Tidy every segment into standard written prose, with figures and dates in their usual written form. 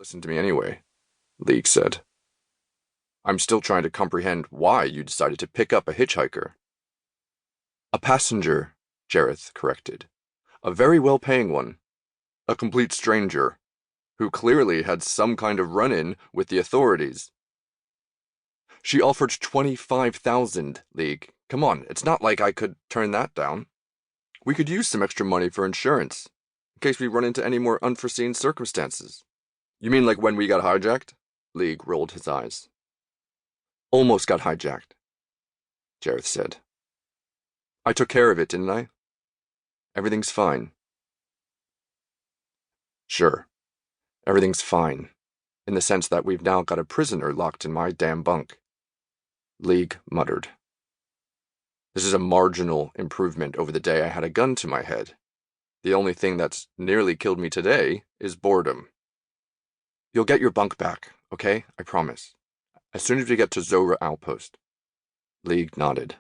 Listen to me anyway, League said. I'm still trying to comprehend why you decided to pick up a hitchhiker. A passenger, Jereth corrected. A very well-paying one. A complete stranger, who clearly had some kind of run-in with the authorities. She offered 25,000, League. Come on, it's not like I could turn that down. We could use some extra money for insurance, in case we run into any more unforeseen circumstances. You mean like when we got hijacked? League rolled his eyes. Almost got hijacked, Jereth said. I took care of it, didn't I? Everything's fine. Sure, everything's fine, in the sense that we've now got a prisoner locked in my damn bunk. League muttered. This is a marginal improvement over the day I had a gun to my head. The only thing that's nearly killed me today is boredom. You'll get your bunk back, okay? I promise. As soon as we get to Zora Outpost. League nodded,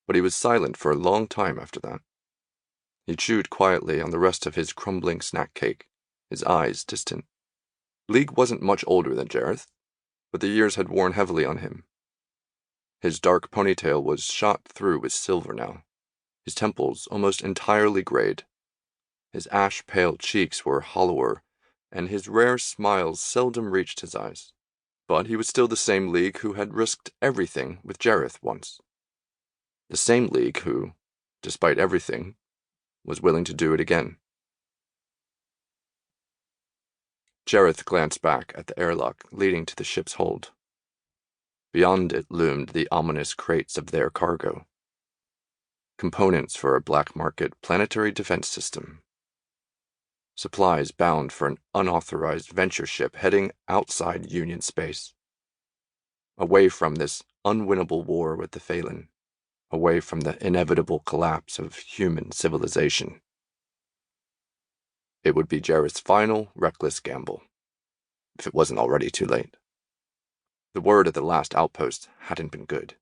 but he was silent for a long time after that. He chewed quietly on the rest of his crumbling snack cake, his eyes distant. League wasn't much older than Jereth, but the years had worn heavily on him. His dark ponytail was shot through with silver now, his temples almost entirely grayed. His ash-pale cheeks were hollower, and his rare smiles seldom reached his eyes. But he was still the same League who had risked everything with Jereth once. The same League who, despite everything, was willing to do it again. Jereth glanced back at the airlock leading to the ship's hold. Beyond it loomed the ominous crates of their cargo. Components for a black market planetary defense system. Supplies bound for an unauthorized venture ship heading outside Union space. Away from this unwinnable war with the Felen. Away from the inevitable collapse of human civilization. It would be Jereth's final, reckless gamble, if it wasn't already too late. The word at the last outpost hadn't been good.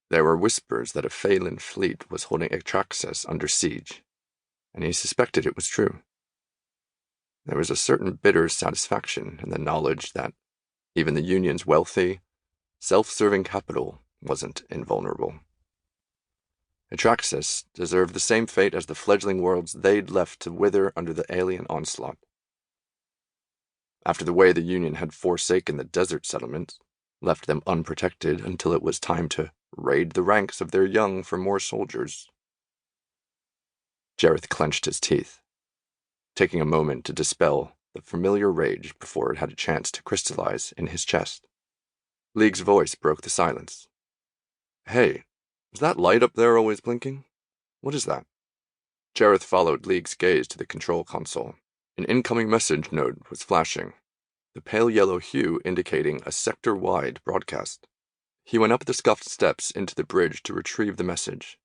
There were whispers that a Felen fleet was holding Atraxis under siege, and he suspected it was true. There was a certain bitter satisfaction in the knowledge that even the Union's wealthy, self-serving capital wasn't invulnerable. Atraxis deserved the same fate as the fledgling worlds they'd left to wither under the alien onslaught. After the way the Union had forsaken the desert settlements, left them unprotected until it was time to raid the ranks of their young for more soldiers. Jereth clenched his teeth, taking a moment to dispel the familiar rage before it had a chance to crystallize in his chest. League's voice broke the silence. Hey, is that light up there always blinking? What is that? Jereth followed League's gaze to the control console. An incoming message node was flashing, the pale yellow hue indicating a sector-wide broadcast. He went up the scuffed steps into the bridge to retrieve the message.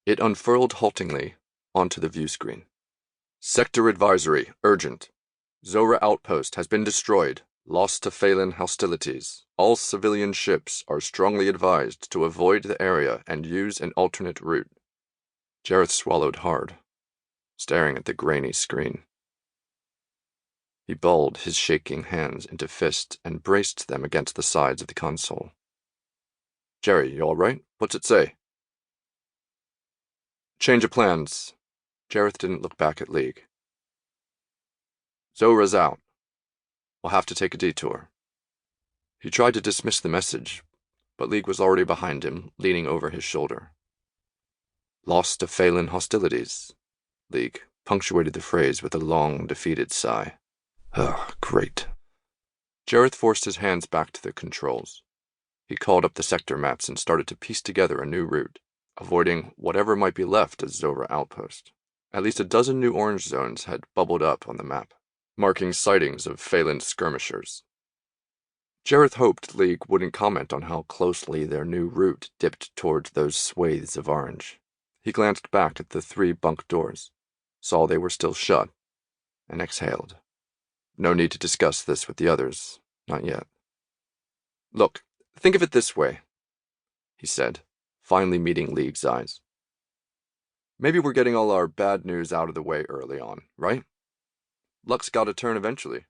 It unfurled haltingly onto the view screen. Sector advisory, urgent. Zora Outpost has been destroyed, lost to Felen hostilities. All civilian ships are strongly advised to avoid the area and use an alternate route. Jereth swallowed hard, staring at the grainy screen. He balled his shaking hands into fists and braced them against the sides of the console. Jerry, you all right? What's it say? Change of plans. Jereth didn't look back at League. Zora's out. We'll have to take a detour. He tried to dismiss the message, but League was already behind him, leaning over his shoulder. Lost to Felen hostilities. League punctuated the phrase with a long, defeated sigh. Ugh, great. Jereth forced his hands back to the controls. He called up the sector maps and started to piece together a new route, avoiding whatever might be left as Zora Outpost. At least a dozen new orange zones had bubbled up on the map, marking sightings of Phelan skirmishers. Jereth hoped League wouldn't comment on how closely their new route dipped towards those swathes of orange. He glanced back at the 3 bunk doors, saw they were still shut, and exhaled. No need to discuss this with the others, not yet. Look, think of it this way, he said, finally meeting League's eyes. Maybe we're getting all our bad news out of the way early on, right? Luck's gotta turn eventually.